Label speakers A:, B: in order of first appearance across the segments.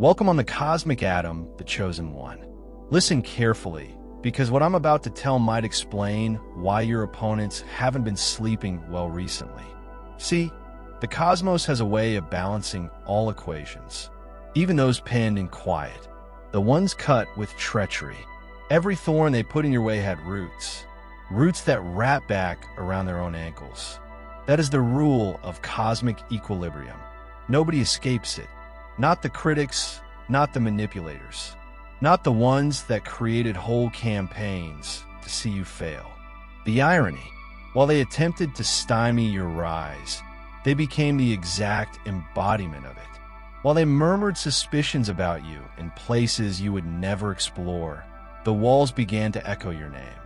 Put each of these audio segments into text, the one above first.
A: Welcome on the cosmic atom, the chosen one. Listen carefully, because what I'm about to tell might explain why your opponents haven't been sleeping well recently. See, the cosmos has a way of balancing all equations, even those penned in quiet, the ones cut with treachery. Every thorn they put in your way had roots that wrap back around their own ankles. That is the rule of cosmic equilibrium. Nobody escapes it. Not the critics, not the manipulators, not the ones that created whole campaigns to see you fail. The irony, while they attempted to stymie your rise, they became the exact embodiment of it. While they murmured suspicions about you in places you would never explore, the walls began to echo your name.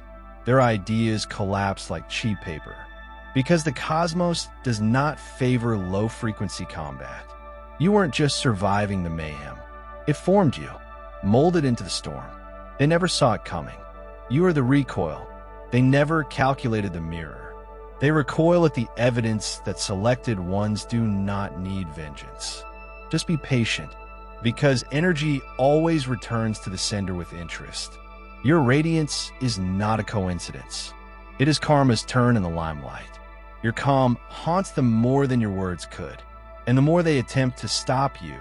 A: Their ideas collapsed like cheap paper. Because the cosmos does not favor low-frequency combat. You weren't just surviving the mayhem. It formed you, molded into the storm. They never saw it coming. You are the recoil. They never calculated the mirror. They recoil at the evidence that selected ones do not need vengeance. Just be patient, because energy always returns to the sender with interest. Your radiance is not a coincidence. It is karma's turn in the limelight. Your calm haunts them more than your words could. And the more they attempt to stop you,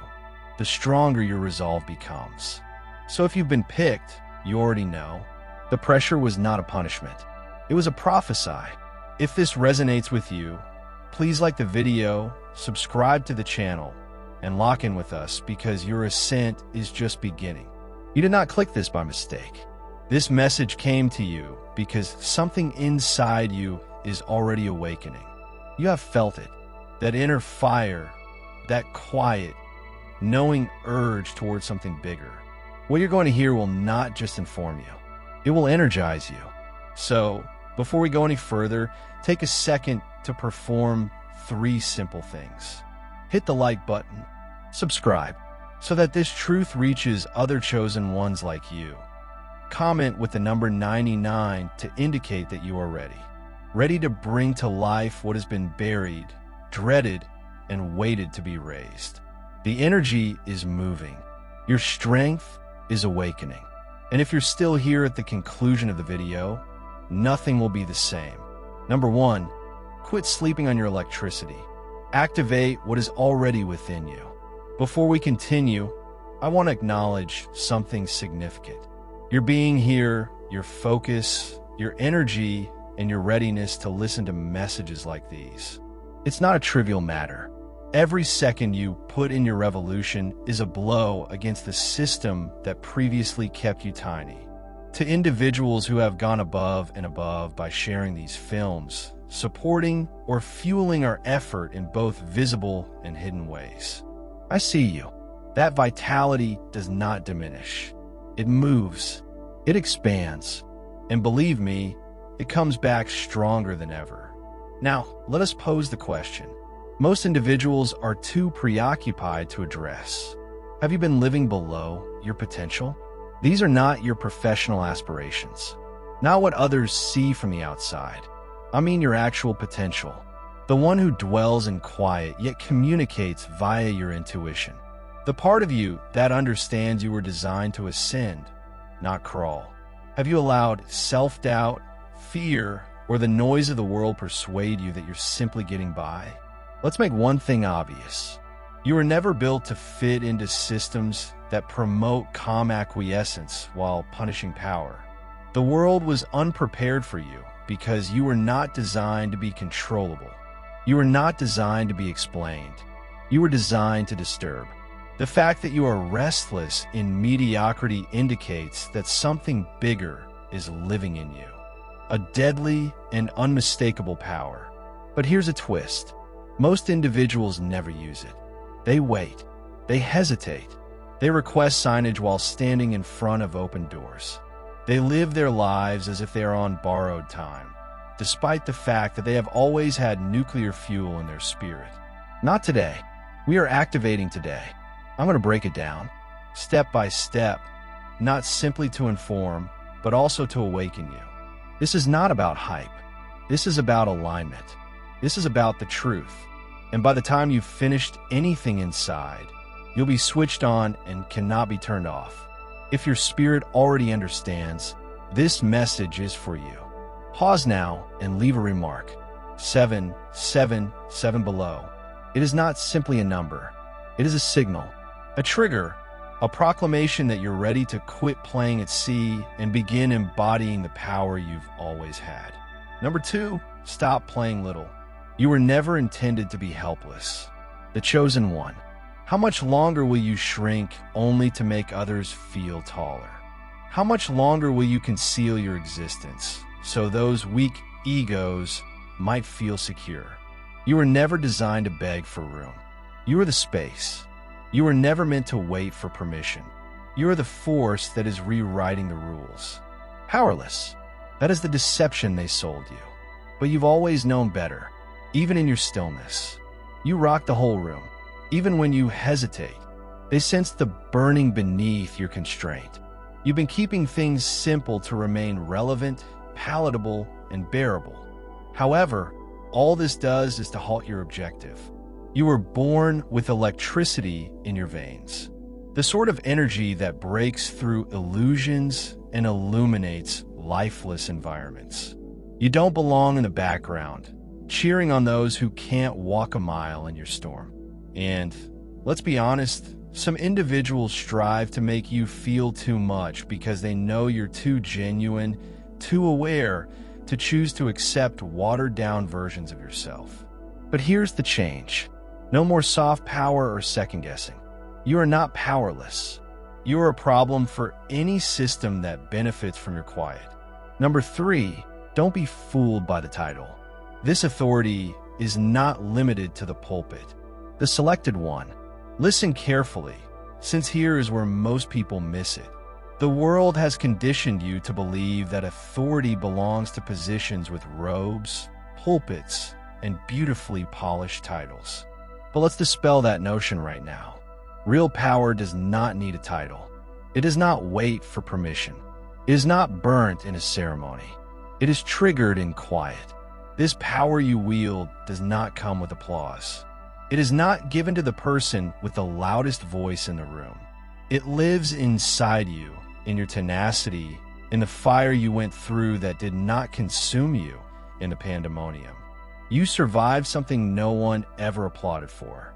A: the stronger your resolve becomes. So if you've been picked, you already know. The pressure was not a punishment. It was a prophecy. If this resonates with you, please like the video, subscribe to the channel, and lock in with us because your ascent is just beginning. You did not click this by mistake. This message came to you because something inside you is already awakening. You have felt it. That inner fire, that quiet, knowing urge towards something bigger. What you're going to hear will not just inform you. It will energize you. So, before we go any further, take a second to perform 3 simple things. Hit the like button. Subscribe, so that this truth reaches other chosen ones like you. Comment with the number 99 to indicate that you are ready. Ready to bring to life what has been buried, dreaded, and waited to be raised. The energy is moving. Your strength is awakening. And if you're still here at the conclusion of the video, nothing will be the same. Number 1, quit sleeping on your electricity. Activate what is already within you. Before we continue, I want to acknowledge something significant. Your being here, your focus, your energy, and your readiness to listen to messages like these. It's not a trivial matter. Every second you put in your revolution is a blow against the system that previously kept you tiny. To individuals who have gone above and above by sharing these films, supporting or fueling our effort in both visible and hidden ways. I see you. That vitality does not diminish. It moves. It expands. And believe me, it comes back stronger than ever. Now, let us pose the question. Most individuals are too preoccupied to address. Have you been living below your potential? These are not your professional aspirations, not what others see from the outside. I mean your actual potential, the one who dwells in quiet yet communicates via your intuition. The part of you that understands you were designed to ascend, not crawl. Have you allowed self-doubt, fear, or the noise of the world persuade you that you're simply getting by? Let's make one thing obvious. You were never built to fit into systems that promote calm acquiescence while punishing power. The world was unprepared for you because you were not designed to be controllable. You were not designed to be explained. You were designed to disturb. The fact that you are restless in mediocrity indicates that something bigger is living in you. A deadly and unmistakable power. But here's a twist. Most individuals never use it. They wait. They hesitate. They request signage while standing in front of open doors. They live their lives as if they are on borrowed time, despite the fact that they have always had nuclear fuel in their spirit. Not today. We are activating today. I'm going to break it down, step by step, not simply to inform, but also to awaken you. This is not about hype. This is about alignment. This is about the truth. And by the time you've finished anything inside, You'll be switched on and cannot be turned off. If your spirit already understands, this message is for you. Pause now and leave a remark. 777 below. It is not simply a number. It is a signal, a trigger, a proclamation that you're ready to quit playing at sea and begin embodying the power you've always had. Number 2, stop playing little. You were never intended to be helpless. The chosen one. How much longer will you shrink only to make others feel taller? How much longer will you conceal your existence so those weak egos might feel secure? You were never designed to beg for room. You are the space. You were never meant to wait for permission. You are the force that is rewriting the rules. Powerless. That is the deception they sold you. But you've always known better, even in your stillness. You rock the whole room. Even when you hesitate, they sense the burning beneath your constraint. You've been keeping things simple to remain relevant, palatable, and bearable. However, all this does is to halt your objective. You were born with electricity in your veins, the sort of energy that breaks through illusions and illuminates lifeless environments. You don't belong in the background, cheering on those who can't walk a mile in your storm. And, let's be honest, some individuals strive to make you feel too much because they know you're too genuine, too aware to choose to accept watered-down versions of yourself. But here's the change. No more soft power or second-guessing. You are not powerless. You are a problem for any system that benefits from your quiet. Number 3, don't be fooled by the title. This authority is not limited to the pulpit. The selected one. Listen carefully, since here is where most people miss it. The world has conditioned you to believe that authority belongs to positions with robes, pulpits, and beautifully polished titles. But let's dispel that notion right now. Real power does not need a title. It does not wait for permission. It is not burnt in a ceremony. It is triggered in quiet. This power you wield does not come with applause. It is not given to the person with the loudest voice in the room. It lives inside you, in your tenacity, in the fire you went through that did not consume you in the pandemonium. You survived something no one ever applauded for.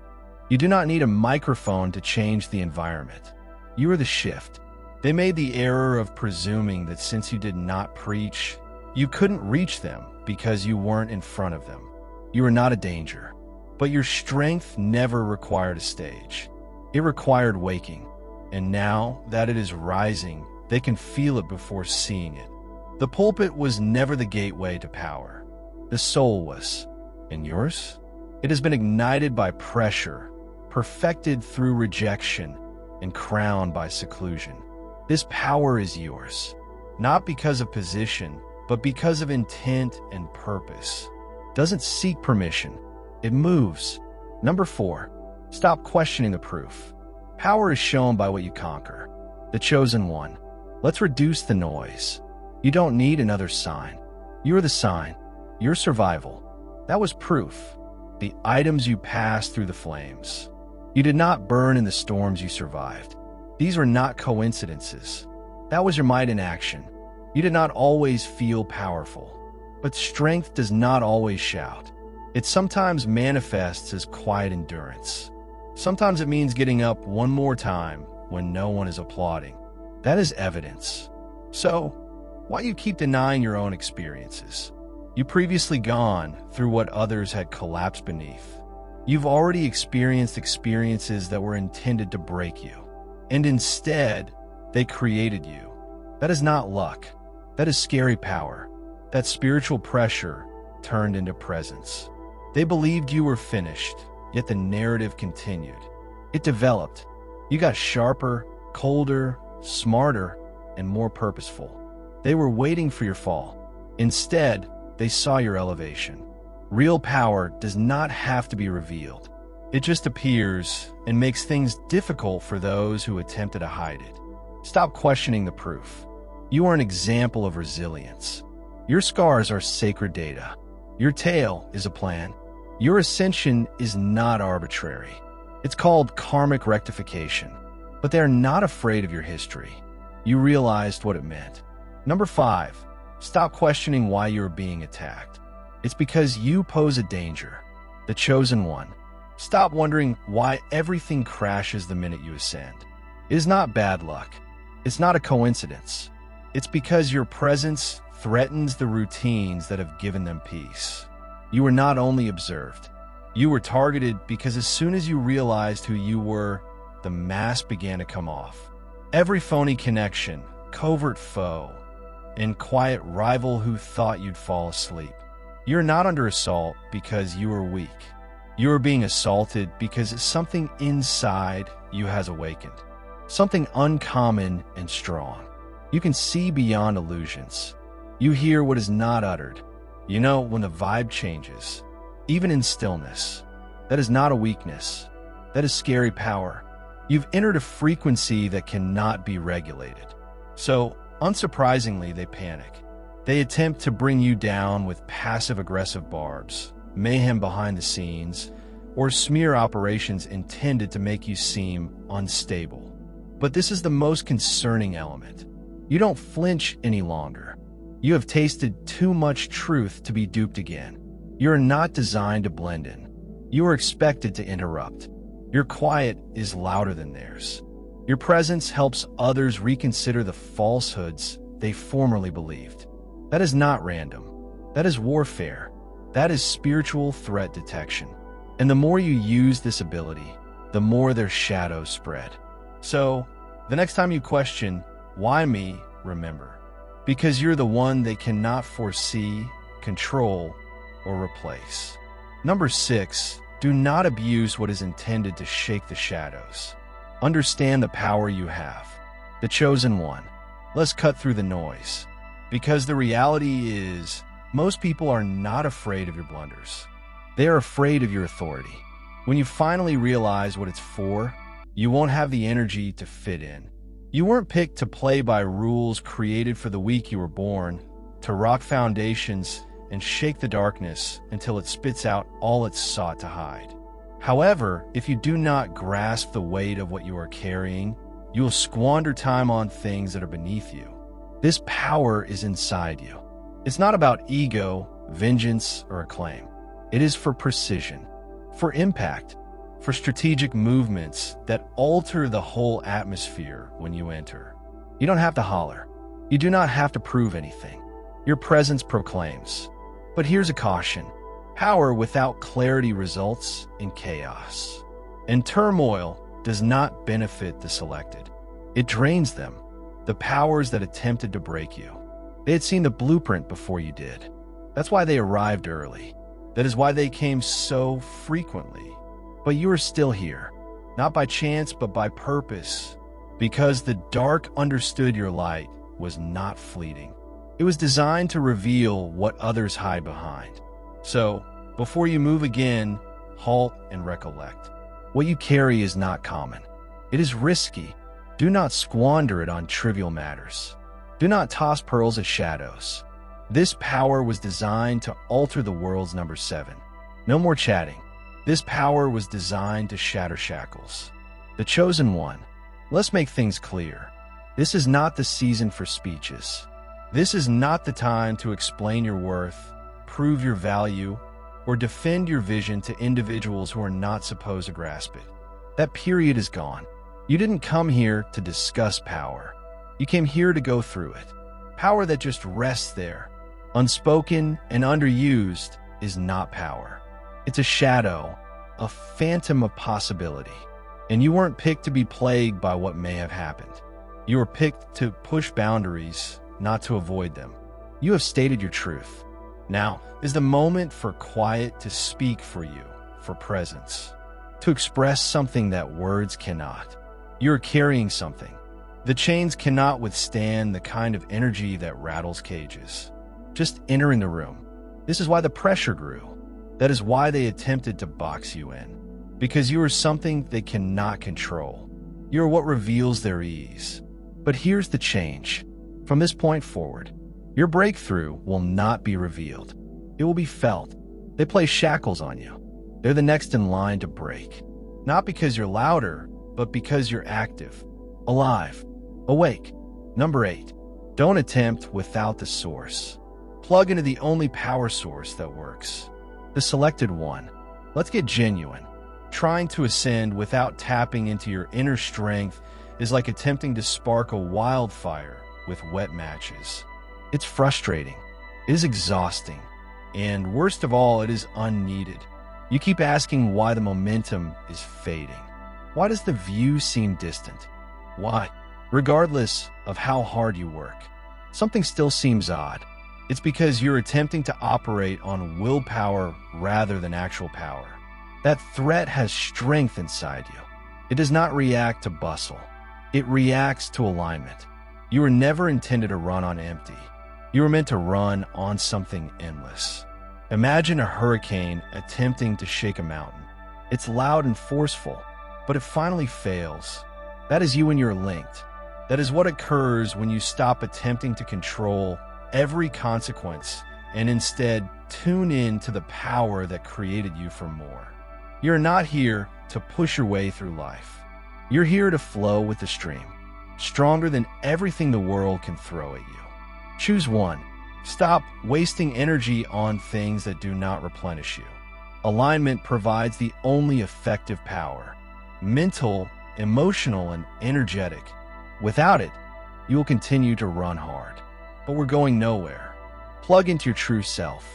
A: You do not need a microphone to change the environment. You are the shift. They made the error of presuming that since you did not preach, you couldn't reach them because you weren't in front of them. You are not a danger. But your strength never required a stage. It required waking. And now that it is rising, they can feel it before seeing it. The pulpit was never the gateway to power. The soul was. And yours? It has been ignited by pressure, perfected through rejection, and crowned by seclusion. This power is yours, not because of position, but because of intent and purpose. Doesn't seek permission. It moves. Number 4, stop questioning the proof. Power is shown by what you conquer. The chosen one. Let's reduce the noise. You don't need another sign. You are the sign. Your survival. That was proof. The items you passed through the flames. You did not burn in the storms you survived. These were not coincidences. That was your might in action. You did not always feel powerful. But strength does not always shout. It sometimes manifests as quiet endurance. Sometimes it means getting up one more time when no one is applauding. That is evidence. So, why you keep denying your own experiences? You've previously gone through what others had collapsed beneath. You've already experienced experiences that were intended to break you. And instead, they created you. That is not luck. That is scary power. That spiritual pressure turned into presence. They believed you were finished, yet the narrative continued. It developed. You got sharper, colder, smarter, and more purposeful. They were waiting for your fall. Instead, they saw your elevation. Real power does not have to be revealed. It just appears and makes things difficult for those who attempted to hide it. Stop questioning the proof. You are an example of resilience. Your scars are sacred data. Your tale is a plan. Your ascension is not arbitrary. It's called karmic rectification, but they are not afraid of your history. You realized what it meant. Number 5, stop questioning why you are being attacked. It's because you pose a danger, the chosen one. Stop wondering why everything crashes the minute you ascend. It is not bad luck. It's not a coincidence. It's because your presence threatens the routines that have given them peace. You were not only observed, you were targeted because as soon as you realized who you were, the mask began to come off. Every phony connection, covert foe, and quiet rival who thought you'd fall asleep. You're not under assault because you are weak. You are being assaulted because something inside you has awakened. Something uncommon and strong. You can see beyond illusions. You hear what is not uttered. You know when the vibe changes, even in stillness. That is not a weakness. That is scary power. You've entered a frequency that cannot be regulated. So, unsurprisingly, they panic. They attempt to bring you down with passive-aggressive barbs, mayhem behind the scenes, or smear operations intended to make you seem unstable. But this is the most concerning element. You don't flinch any longer. You have tasted too much truth to be duped again. You are not designed to blend in. You are expected to interrupt. Your quiet is louder than theirs. Your presence helps others reconsider the falsehoods they formerly believed. That is not random. That is warfare. That is spiritual threat detection. And the more you use this ability, the more their shadows spread. So, the next time you question, why me, remember, because you're the one they cannot foresee, control, or replace. Number 6, do not abuse what is intended to shake the shadows. Understand the power you have, the chosen one. Let's cut through the noise. Because the reality is, most people are not afraid of your blunders. They are afraid of your authority. When you finally realize what it's for, you won't have the energy to fit in. You weren't picked to play by rules created for the week you were born, to rock foundations and shake the darkness until it spits out all it sought to hide. However, if you do not grasp the weight of what you are carrying, you will squander time on things that are beneath you. This power is inside you. It's not about ego, vengeance, or acclaim. It is for precision, for impact, for strategic movements that alter the whole atmosphere when you enter. You don't have to holler. You do not have to prove anything. Your presence proclaims. But here's a caution. Power without clarity results in chaos. And turmoil does not benefit the selected. It drains them, the powers that attempted to break you. They had seen the blueprint before you did. That's why they arrived early. That is why they came so frequently. But you are still here, not by chance, but by purpose, because the dark understood your light was not fleeting. It was designed to reveal what others hide behind. So, before you move again, halt and recollect. What you carry is not common. It is risky. Do not squander it on trivial matters. Do not toss pearls as shadows. This power was designed to alter the world's number 7. No more chatting. This power was designed to shatter shackles. The chosen one. Let's make things clear. This is not the season for speeches. This is not the time to explain your worth, prove your value, or defend your vision to individuals who are not supposed to grasp it. That period is gone. You didn't come here to discuss power. You came here to go through it. Power that just rests there, unspoken and underused, is not power. It's a shadow, a phantom of possibility. And you weren't picked to be plagued by what may have happened. You were picked to push boundaries, not to avoid them. You have stated your truth. Now is the moment for quiet to speak for you, for presence, to express something that words cannot. You're carrying something. The chains cannot withstand the kind of energy that rattles cages. Just enter in the room. This is why the pressure grew. That is why they attempted to box you in. Because you are something they cannot control. You are what reveals their ease. But here's the change. From this point forward, your breakthrough will not be revealed. It will be felt. They place shackles on you. They're the next in line to break. Not because you're louder, but because you're active, alive, awake. Number 8. Don't attempt without the source. Plug into the only power source that works. The selected one. Let's get genuine. Trying to ascend without tapping into your inner strength is like attempting to spark a wildfire with wet matches. It's frustrating. It is exhausting. And worst of all, it is unneeded. You keep asking why the momentum is fading. Why does the view seem distant? Why? Regardless of how hard you work, something still seems odd. It's because you're attempting to operate on willpower rather than actual power. That threat has strength inside you. It does not react to bustle. It reacts to alignment. You were never intended to run on empty. You were meant to run on something endless. Imagine a hurricane attempting to shake a mountain. It's loud and forceful, but it finally fails. That is you when you're linked. That is what occurs when you stop attempting to control every consequence and instead tune in to the power that created you for more. You're not here to push your way through life. You're here to flow with the stream, stronger than everything the world can throw at you. Choose one. Stop wasting energy on things that do not replenish you. Alignment provides the only effective power. Mental, emotional, and energetic. Without it, you will continue to run hard. But we're going nowhere. Plug into your true self.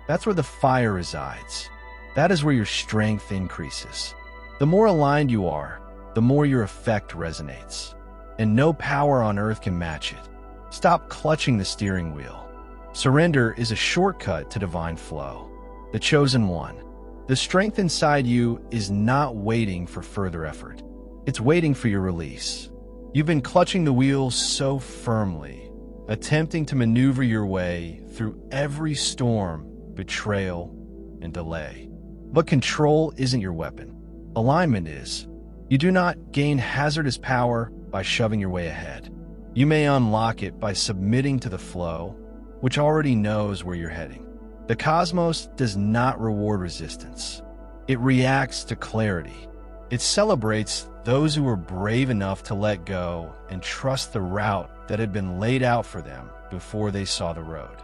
A: That's where the fire resides. That is where your strength increases. The more aligned you are, the more your effect resonates. And no power on earth can match it. Stop clutching the steering wheel. Surrender is a shortcut to divine flow. The chosen one. The strength inside you is not waiting for further effort. It's waiting for your release. You've been clutching the wheels so firmly, attempting to maneuver your way through every storm, betrayal, and delay. But control isn't your weapon. Alignment is. You do not gain hazardous power by shoving your way ahead. You may unlock it by submitting to the flow, which already knows where you're heading. The cosmos does not reward resistance. It reacts to clarity. It celebrates those who were brave enough to let go and trust the route that had been laid out for them before they saw the road.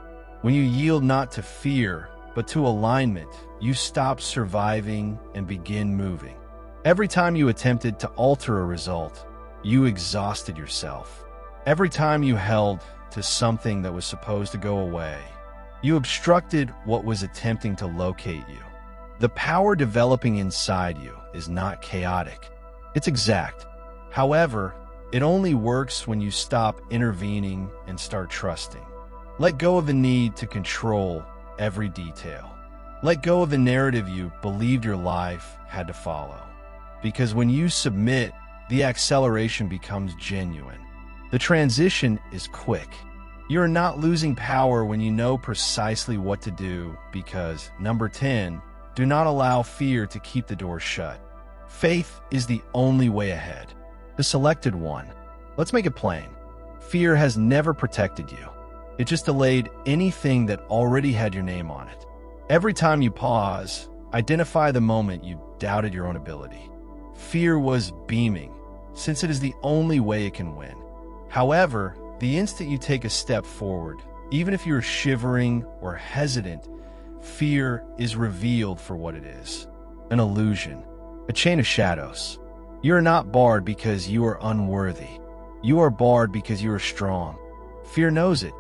A: When you yield not to fear, but to alignment, you stop surviving and begin moving. Every time you attempted to alter a result, you exhausted yourself. Every time you held to something that was supposed to go away, you obstructed what was attempting to locate you. The power developing inside you is not chaotic. It's exact. However, it only works when you stop intervening and start trusting. Let go of the need to control every detail. Let go of the narrative you believed your life had to follow. Because when you submit, the acceleration becomes genuine. The transition is quick. You're not losing power when you know precisely what to do because, number 10, do not allow fear to keep the door shut. Faith is the only way ahead. The selected one. Let's make it plain. Fear has never protected you. It just delayed anything that already had your name on it. Every time you pause, identify the moment you doubted your own ability. Fear was beaming, since it is the only way it can win. However, the instant you take a step forward, even if you're shivering or hesitant, fear is revealed for what it is. An illusion. A chain of shadows. You are not barred because you are unworthy. You are barred because you are strong. Fear knows it.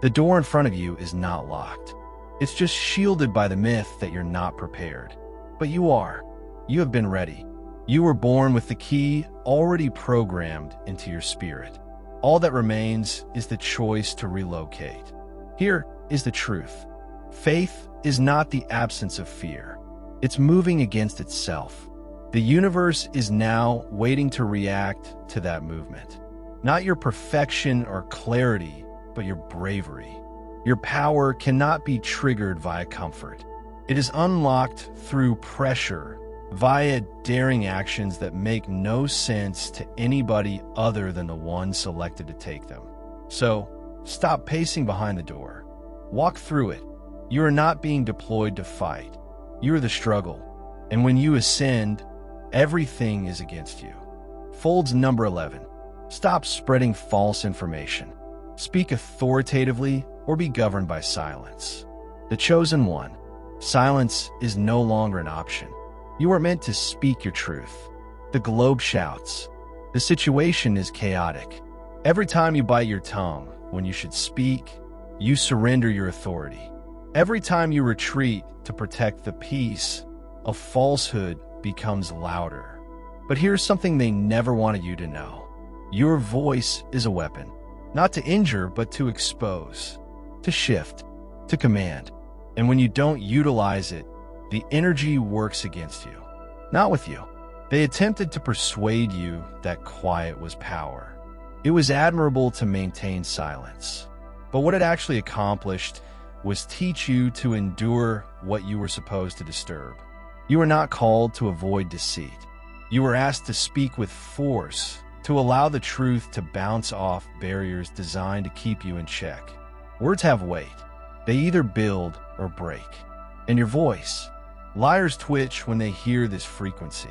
A: The door in front of you is not locked. It's just shielded by the myth that you're not prepared. But you are. You have been ready. You were born with the key already programmed into your spirit. All that remains is the choice to relocate. Here is the truth. Faith is not the absence of fear. It's moving against itself. The universe is now waiting to react to that movement. Not your perfection or clarity, but your bravery. Your power cannot be triggered via comfort. It is unlocked through pressure, via daring actions that make no sense to anybody other than the one selected to take them. So, stop pacing behind the door. Walk through it. You are not being deployed to fight. You are the struggle. And when you ascend, everything is against you. Folds number 11. Stop spreading false information. Speak authoritatively or be governed by silence. The chosen one. Silence is no longer an option. You are meant to speak your truth. The globe shouts. The situation is chaotic. Every time you bite your tongue when you should speak, you surrender your authority. Every time you retreat to protect the peace, a falsehood becomes louder. But here's something they never wanted you to know. Your voice is a weapon, not to injure, but to expose, to shift, to command. And when you don't utilize it, the energy works against you, not with you. They attempted to persuade you that quiet was power. It was admirable to maintain silence. But what it actually accomplished was teach you to endure what you were supposed to disturb. You were not called to avoid deceit. You were asked to speak with force, to allow the truth to bounce off barriers designed to keep you in check. Words have weight. They either build or break. And your voice. Liars twitch when they hear this frequency.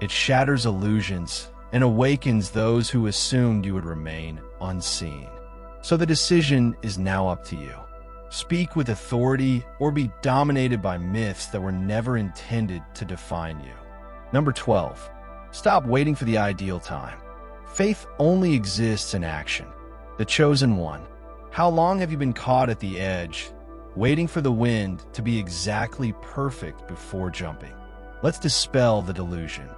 A: It shatters illusions and awakens those who assumed you would remain unseen. So the decision is now up to you. Speak with authority or be dominated by myths that were never intended to define you. Number 12. Stop waiting for the ideal time. Faith only exists in action. The chosen one. How long have you been caught at the edge, waiting for the wind to be exactly perfect before jumping? Let's dispel the delusion.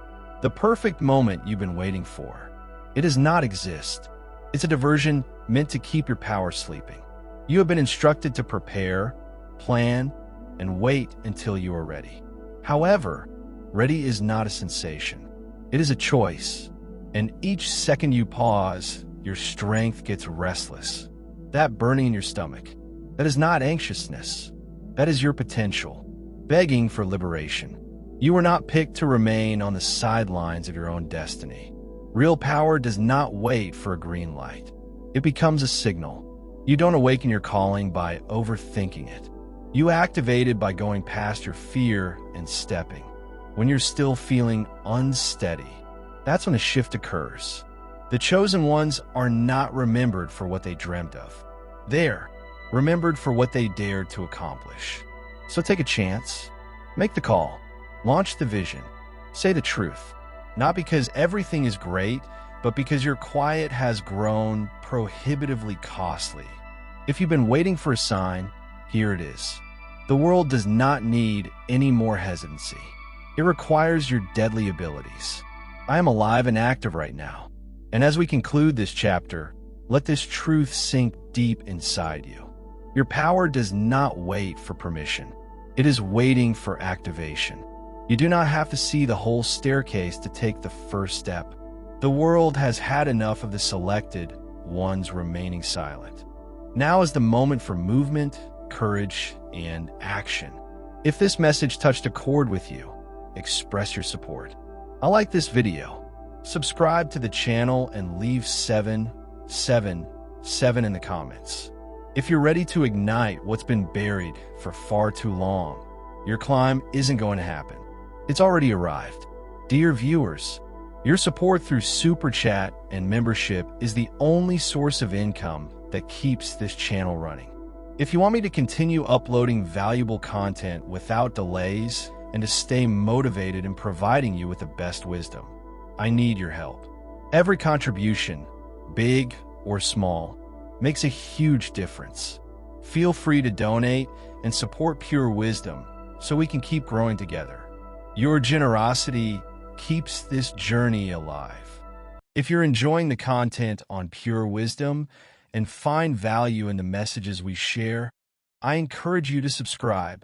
A: The perfect moment you've been waiting for. It does not exist. It's a diversion meant to keep your power sleeping. You have been instructed to prepare, plan, and wait until you are ready. However, ready is not a sensation. It is a choice. And each second you pause, your strength gets restless. That burning in your stomach, that is not anxiousness. That is your potential, begging for liberation. You were not picked to remain on the sidelines of your own destiny. Real power does not wait for a green light. It becomes a signal. You don't awaken your calling by overthinking it. You activate it by going past your fear and stepping. When you're still feeling unsteady, that's when a shift occurs. The chosen ones are not remembered for what they dreamt of. They're remembered for what they dared to accomplish. So take a chance. Make the call. Launch the vision. Say the truth. Not because everything is great, but because your quiet has grown prohibitively costly. If you've been waiting for a sign, here it is. The world does not need any more hesitancy. It requires your deadly abilities. I am alive and active right now. And as we conclude this chapter, let this truth sink deep inside you. Your power does not wait for permission. It is waiting for activation. You do not have to see the whole staircase to take the first step. The world has had enough of the selected ones remaining silent. Now is the moment for movement, courage, and action. If this message touched a chord with you, express your support. I like this video. Subscribe to the channel and leave 777 in the comments. If you're ready to ignite what's been buried for far too long, your climb isn't going to happen. It's already arrived. Dear viewers, your support through Super Chat and membership is the only source of income that keeps this channel running. If you want me to continue uploading valuable content without delays and to stay motivated in providing you with the best wisdom, I need your help. Every contribution, big or small, makes a huge difference. Feel free to donate and support Pure Wisdom so we can keep growing together. Your generosity keeps this journey alive. If you're enjoying the content on Pure Wisdom and find value in the messages we share, I encourage you to subscribe.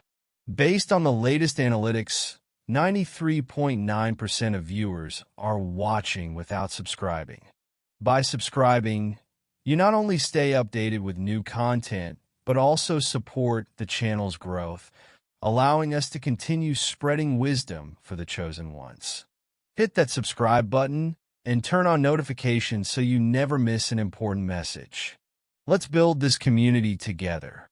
A: Based on the latest analytics, 93.9% of viewers are watching without subscribing. By subscribing, you not only stay updated with new content, but also support the channel's growth, allowing us to continue spreading wisdom for the chosen ones. Hit that subscribe button and turn on notifications so you never miss an important message. Let's build this community together.